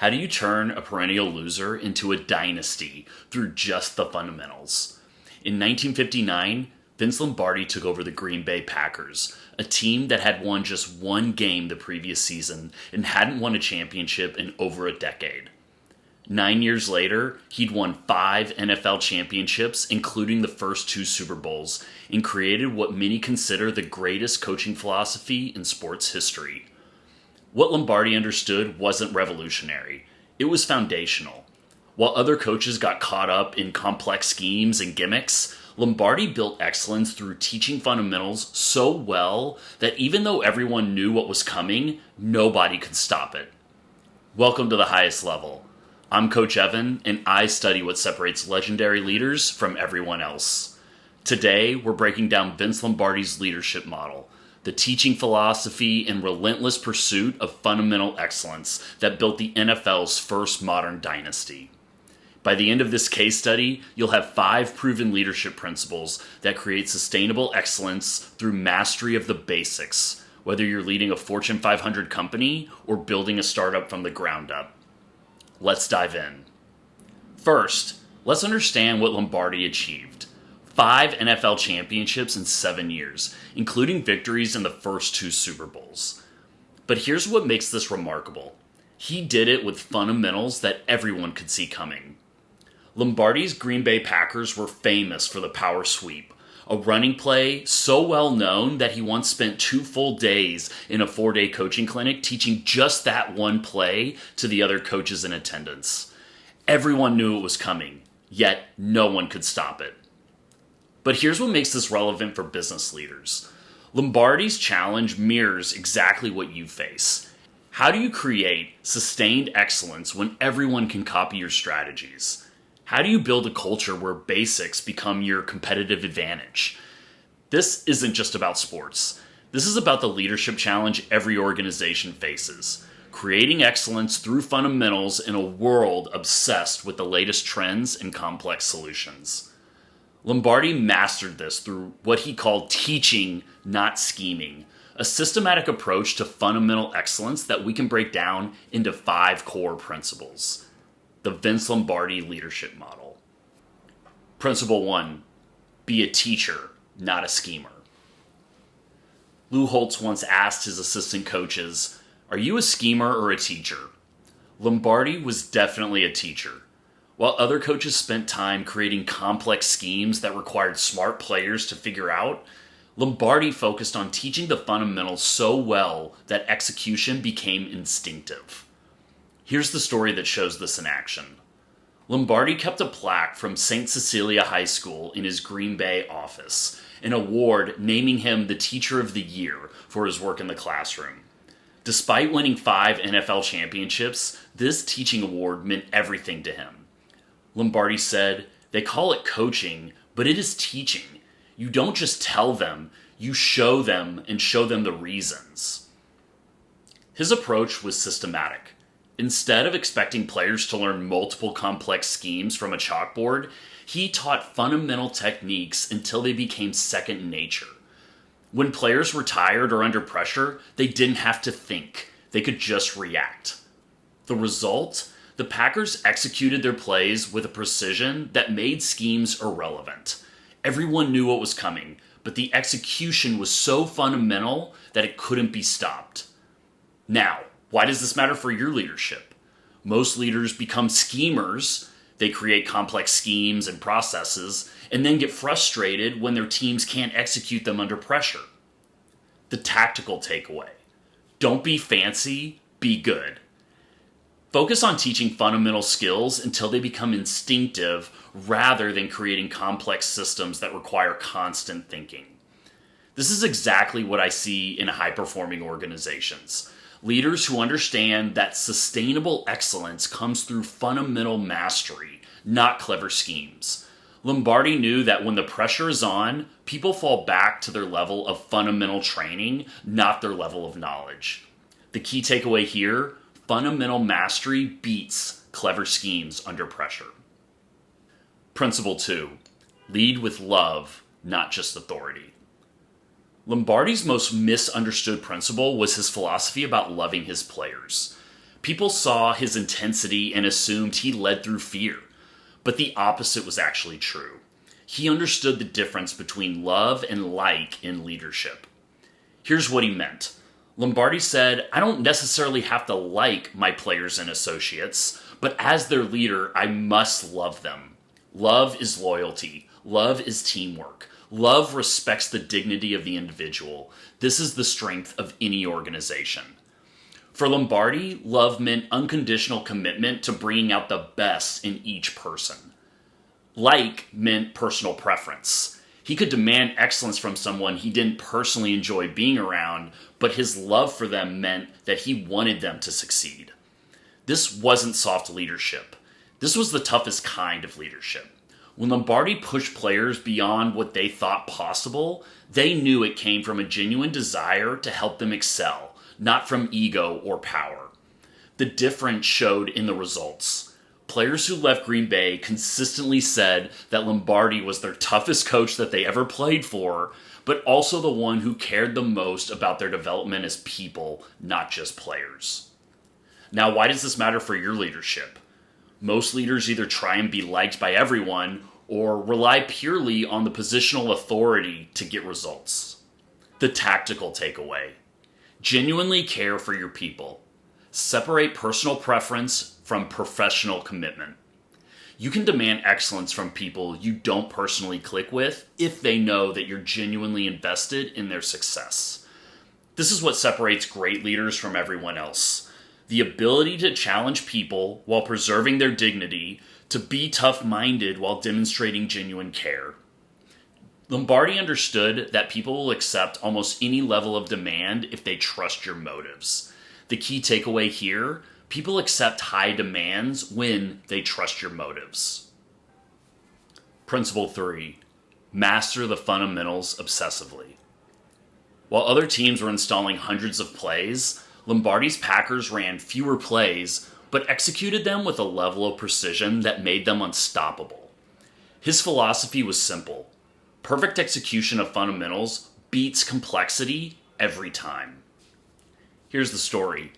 How do you turn a perennial loser into a dynasty through just the fundamentals? In 1959, Vince Lombardi took over the Green Bay Packers, a team that had won just one game the previous season and hadn't won a championship in over a decade. 9 years later, he'd won 5 NFL championships, including the first 2 Super Bowls, and created what many consider the greatest coaching philosophy in sports history. What Lombardi understood wasn't revolutionary. It was foundational. While other coaches got caught up in complex schemes and gimmicks, Lombardi built excellence through teaching fundamentals so well that even though everyone knew what was coming, nobody could stop it. Welcome to the highest level. I'm Coach Evan, and I study what separates legendary leaders from everyone else. Today, we're breaking down Vince Lombardi's leadership model, the teaching philosophy and relentless pursuit of fundamental excellence that built the NFL's first modern dynasty. By the end of this case study, you'll have 5 proven leadership principles that create sustainable excellence through mastery of the basics, whether you're leading a Fortune 500 company or building a startup from the ground up. Let's dive in. First, let's understand what Lombardi achieved. 5 NFL championships in 7 years, including victories in the first 2 Super Bowls. But here's what makes this remarkable. He did it with fundamentals that everyone could see coming. Lombardi's Green Bay Packers were famous for the power sweep, a running play so well known that he once spent 2 full days in a 4-day coaching clinic teaching just that one play to the other coaches in attendance. Everyone knew it was coming, yet no one could stop it. But here's what makes this relevant for business leaders. Lombardi's challenge mirrors exactly what you face. How do you create sustained excellence when everyone can copy your strategies? How do you build a culture where basics become your competitive advantage? This isn't just about sports. This is about the leadership challenge every organization faces. Creating excellence through fundamentals in a world obsessed with the latest trends and complex solutions. Lombardi mastered this through what he called teaching, not scheming, a systematic approach to fundamental excellence that we can break down into 5 core principles. The Vince Lombardi leadership model. Principle 1, be a teacher, not a schemer. Lou Holtz once asked his assistant coaches, "Are you a schemer or a teacher?" Lombardi was definitely a teacher. While other coaches spent time creating complex schemes that required smart players to figure out, Lombardi focused on teaching the fundamentals so well that execution became instinctive. Here's the story that shows this in action. Lombardi kept a plaque from St. Cecilia High School in his Green Bay office, an award naming him the Teacher of the Year for his work in the classroom. Despite winning 5 NFL championships, this teaching award meant everything to him. Lombardi said, "They call it coaching, but it is teaching. You don't just tell them, you show them and show them the reasons." His approach was systematic. Instead of expecting players to learn multiple complex schemes from a chalkboard, he taught fundamental techniques until they became second nature. When players were tired or under pressure, they didn't have to think. They could just react. The result? The Packers executed their plays with a precision that made schemes irrelevant. Everyone knew what was coming, but the execution was so fundamental that it couldn't be stopped. Now, why does this matter for your leadership? Most leaders become schemers. They create complex schemes and processes, and then get frustrated when their teams can't execute them under pressure. The tactical takeaway: don't be fancy, be good. Focus on teaching fundamental skills until they become instinctive rather than creating complex systems that require constant thinking. This is exactly what I see in high-performing organizations. Leaders who understand that sustainable excellence comes through fundamental mastery, not clever schemes. Lombardi knew that when the pressure is on, people fall back to their level of fundamental training, not their level of knowledge. The key takeaway here: fundamental mastery beats clever schemes under pressure. Principle 2, lead with love, not just authority. Lombardi's most misunderstood principle was his philosophy about loving his players. People saw his intensity and assumed he led through fear. But the opposite was actually true. He understood the difference between love and like in leadership. Here's what he meant. Lombardi said, "I don't necessarily have to like my players and associates, but as their leader, I must love them. Love is loyalty. Love is teamwork. Love respects the dignity of the individual. This is the strength of any organization." For Lombardi, love meant unconditional commitment to bringing out the best in each person. Like meant personal preference. He could demand excellence from someone he didn't personally enjoy being around, but his love for them meant that he wanted them to succeed. This wasn't soft leadership. This was the toughest kind of leadership. When Lombardi pushed players beyond what they thought possible, they knew it came from a genuine desire to help them excel, not from ego or power. The difference showed in the results. Players who left Green Bay consistently said that Lombardi was their toughest coach that they ever played for, but also the one who cared the most about their development as people, not just players. Now, why does this matter for your leadership? Most leaders either try and be liked by everyone or rely purely on the positional authority to get results. The tactical takeaway. Genuinely care for your people. Separate personal preference from professional commitment. You can demand excellence from people you don't personally click with if they know that you're genuinely invested in their success. This is what separates great leaders from everyone else. The ability to challenge people while preserving their dignity, to be tough-minded while demonstrating genuine care. Lombardi understood that people will accept almost any level of demand if they trust your motives. The key takeaway here, people accept high demands when they trust your motives. Principle 3. Master the fundamentals obsessively. While other teams were installing hundreds of plays, Lombardi's Packers ran fewer plays, but executed them with a level of precision that made them unstoppable. His philosophy was simple. Perfect execution of fundamentals beats complexity every time. Here's the story.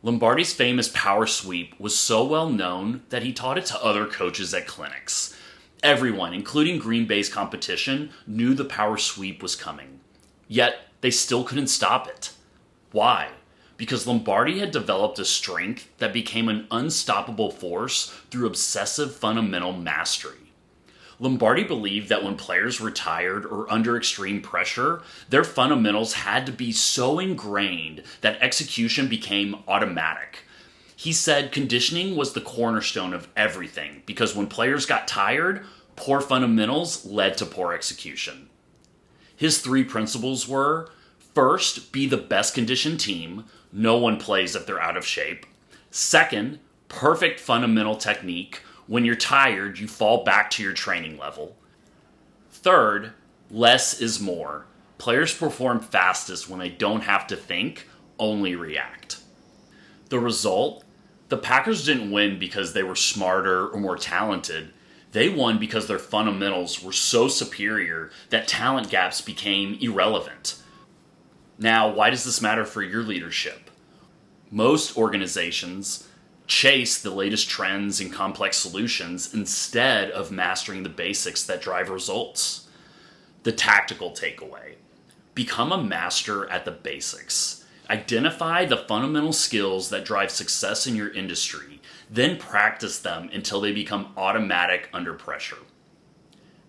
Lombardi's famous power sweep was so well known that he taught it to other coaches at clinics. Everyone, including Green Bay's competition, knew the power sweep was coming. Yet, they still couldn't stop it. Why? Because Lombardi had developed a strength that became an unstoppable force through obsessive fundamental mastery. Lombardi believed that when players were tired or under extreme pressure, their fundamentals had to be so ingrained that execution became automatic. He said conditioning was the cornerstone of everything because when players got tired, poor fundamentals led to poor execution. His 3 principles were, first, be the best conditioned team. No one plays if they're out of shape. Second, perfect fundamental technique. When you're tired, you fall back to your training level. Third, less is more. Players perform fastest when they don't have to think, only react. The result? The Packers didn't win because they were smarter or more talented. They won because their fundamentals were so superior that talent gaps became irrelevant. Now, why does this matter for your leadership? Most organizations chase the latest trends and complex solutions instead of mastering the basics that drive results. The tactical takeaway. Become a master at the basics. Identify the fundamental skills that drive success in your industry, then practice them until they become automatic under pressure.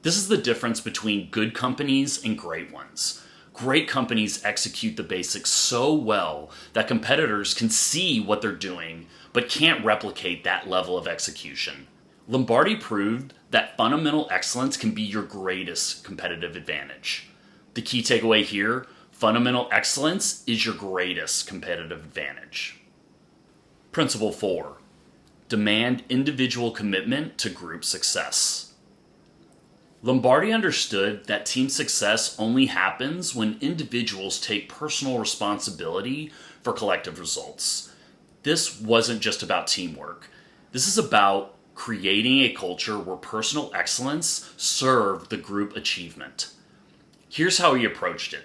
This is the difference between good companies and great ones. Great companies execute the basics so well that competitors can see what they're doing, but can't replicate that level of execution. Lombardi proved that fundamental excellence can be your greatest competitive advantage. The key takeaway here, fundamental excellence is your greatest competitive advantage. Principle 4. Demand individual commitment to group success. Lombardi understood that team success only happens when individuals take personal responsibility for collective results. This wasn't just about teamwork. This is about creating a culture where personal excellence served the group achievement. Here's how he approached it.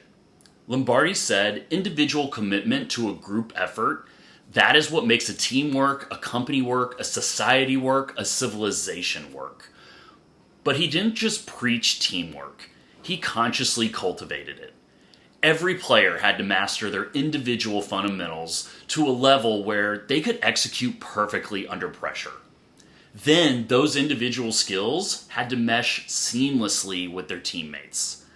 Lombardi said individual commitment to a group effort That is what makes a team work, a company work, a society work, a civilization work. But he didn't just preach teamwork, he consciously cultivated it. Every player had to master their individual fundamentals to a level where they could execute perfectly under pressure. Then those individual skills had to mesh seamlessly with their teammates.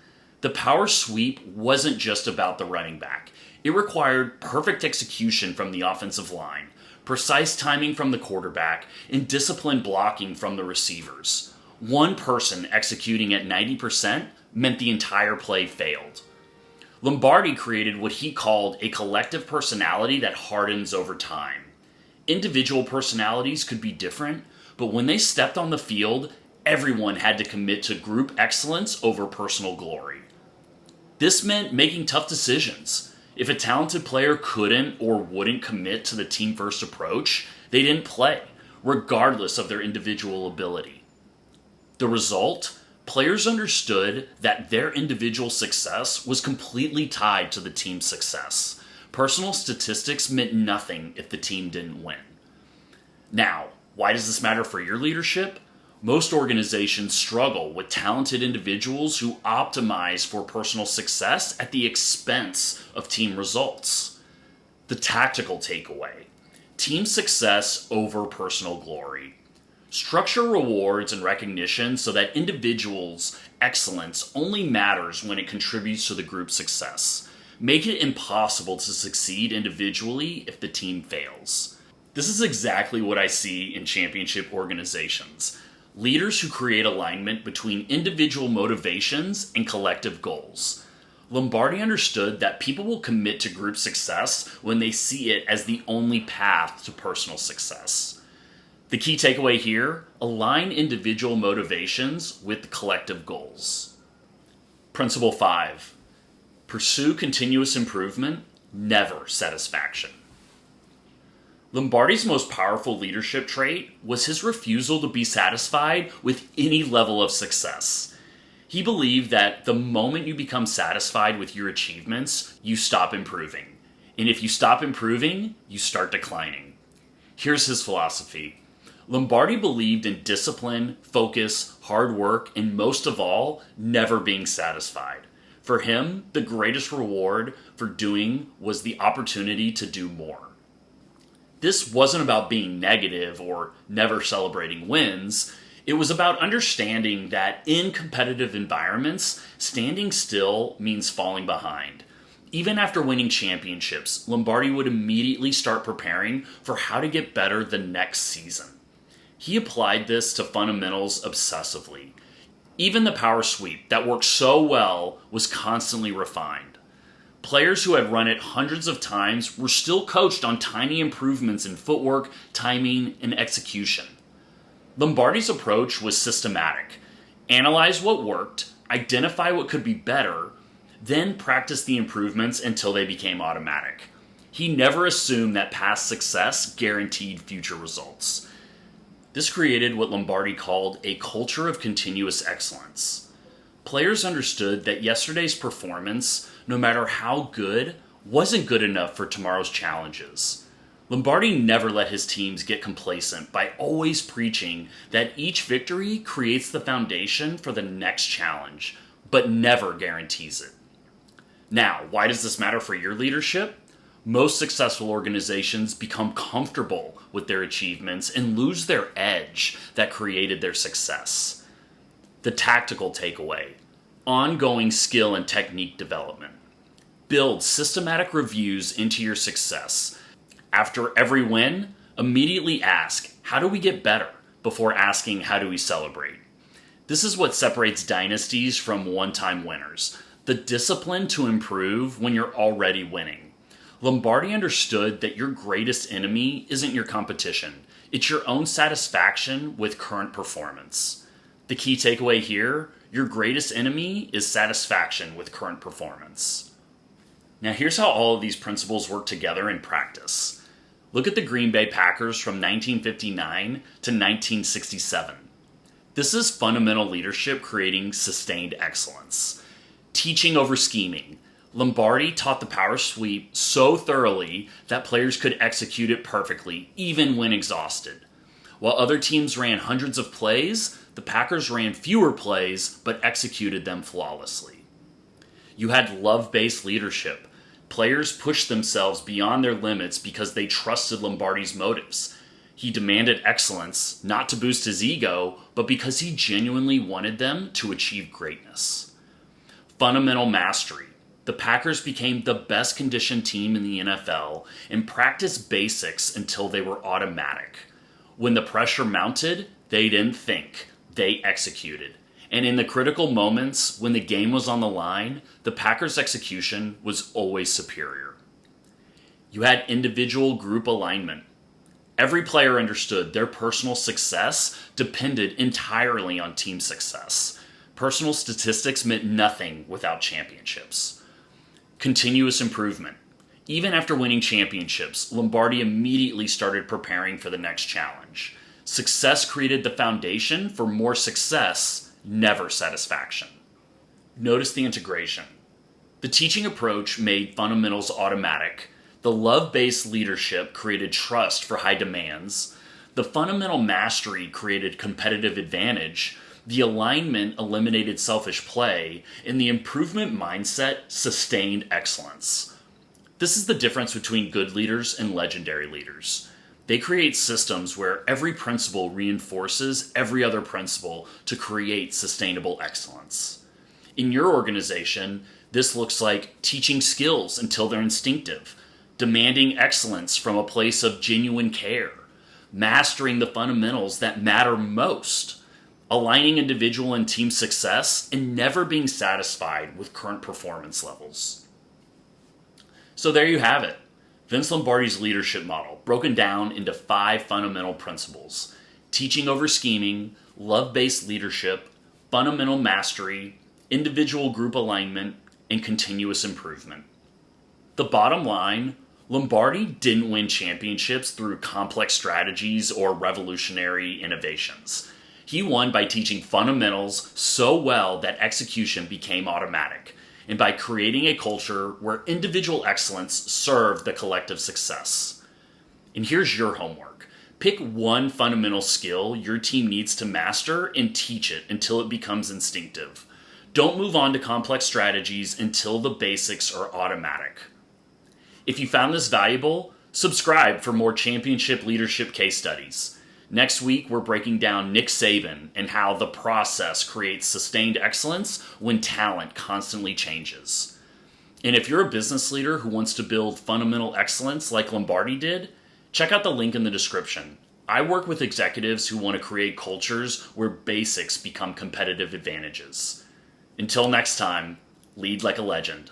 The power sweep wasn't just about the running back. It required perfect execution from the offensive line, precise timing from the quarterback, and disciplined blocking from the receivers. One person executing at 90% meant the entire play failed. Lombardi created what he called a collective personality that hardens over time. Individual personalities could be different, but when they stepped on the field, everyone had to commit to group excellence over personal glory. This meant making tough decisions. If a talented player couldn't or wouldn't commit to the team-first approach, they didn't play, regardless of their individual ability. The result? Players understood that their individual success was completely tied to the team's success. Personal statistics meant nothing if the team didn't win. Now, why does this matter for your leadership? Most organizations struggle with talented individuals who optimize for personal success at the expense of team results. The tactical takeaway: team success over personal glory. Structure rewards and recognition so that individuals' excellence only matters when it contributes to the group's success. Make it impossible to succeed individually if the team fails. This is exactly what I see in championship organizations. Leaders who create alignment between individual motivations and collective goals. Lombardi understood that people will commit to group success when they see it as the only path to personal success. The key takeaway here: align individual motivations with collective goals. Principle 5. Pursue continuous improvement, never satisfaction. Lombardi's most powerful leadership trait was his refusal to be satisfied with any level of success. He believed that the moment you become satisfied with your achievements, you stop improving. And if you stop improving, you start declining. Here's his philosophy. Lombardi believed in discipline, focus, hard work, and most of all, never being satisfied. For him, the greatest reward for doing was the opportunity to do more. This wasn't about being negative or never celebrating wins. It was about understanding that in competitive environments, standing still means falling behind. Even after winning championships, Lombardi would immediately start preparing for how to get better the next season. He applied this to fundamentals obsessively. Even the power sweep that worked so well was constantly refined. Players who had run it hundreds of times were still coached on tiny improvements in footwork, timing, and execution. Lombardi's approach was systematic. Analyze what worked, identify what could be better, then practice the improvements until they became automatic. He never assumed that past success guaranteed future results. This created what Lombardi called a culture of continuous excellence. Players understood that yesterday's performance, no matter how good, wasn't good enough for tomorrow's challenges. Lombardi never let his teams get complacent by always preaching that each victory creates the foundation for the next challenge, but never guarantees it. Now, why does this matter for your leadership? Most successful organizations become comfortable with their achievements and lose their edge that created their success. The tactical takeaway: ongoing skill and technique development. Build systematic reviews into your success. After every win, immediately ask, how do we get better? Before asking, how do we celebrate? This is what separates dynasties from one-time winners. The discipline to improve when you're already winning. Lombardi understood that your greatest enemy isn't your competition. It's your own satisfaction with current performance. The key takeaway here: your greatest enemy is satisfaction with current performance. Now here's how all of these principles work together in practice. Look at the Green Bay Packers from 1959 to 1967. This is fundamental leadership creating sustained excellence. Teaching over scheming. Lombardi taught the power sweep so thoroughly that players could execute it perfectly, even when exhausted. While other teams ran hundreds of plays, the Packers ran fewer plays but executed them flawlessly. You had love-based leadership. Players pushed themselves beyond their limits because they trusted Lombardi's motives. He demanded excellence, not to boost his ego, but because he genuinely wanted them to achieve greatness. Fundamental mastery. The Packers became the best conditioned team in the NFL and practiced basics until they were automatic. When the pressure mounted, they didn't think, they executed. And in the critical moments, when the game was on the line, the Packers' execution was always superior. You had individual group alignment. Every player understood their personal success depended entirely on team success. Personal statistics meant nothing without championships. Continuous improvement. Even after winning championships, Lombardi immediately started preparing for the next challenge. Success created the foundation for more success, never satisfaction. Notice the integration. The teaching approach made fundamentals automatic. The love-based leadership created trust for high demands. The fundamental mastery created competitive advantage. The alignment eliminated selfish play, and the improvement mindset sustained excellence. This is the difference between good leaders and legendary leaders. They create systems where every principle reinforces every other principle to create sustainable excellence. In your organization, this looks like teaching skills until they're instinctive, demanding excellence from a place of genuine care, mastering the fundamentals that matter most, aligning individual and team success, and never being satisfied with current performance levels. So there you have it. Vince Lombardi's leadership model, broken down into 5 fundamental principles: teaching over scheming, love-based leadership, fundamental mastery, individual group alignment, and continuous improvement. The bottom line, Lombardi didn't win championships through complex strategies or revolutionary innovations. He won by teaching fundamentals so well that execution became automatic, and by creating a culture where individual excellence served the collective success. And here's your homework. Pick one fundamental skill your team needs to master and teach it until it becomes instinctive. Don't move on to complex strategies until the basics are automatic. If you found this valuable, subscribe for more championship leadership case studies. Next week, we're breaking down Nick Saban and how the process creates sustained excellence when talent constantly changes. And if you're a business leader who wants to build fundamental excellence like Lombardi did, check out the link in the description. I work with executives who want to create cultures where basics become competitive advantages. Until next time, lead like a legend.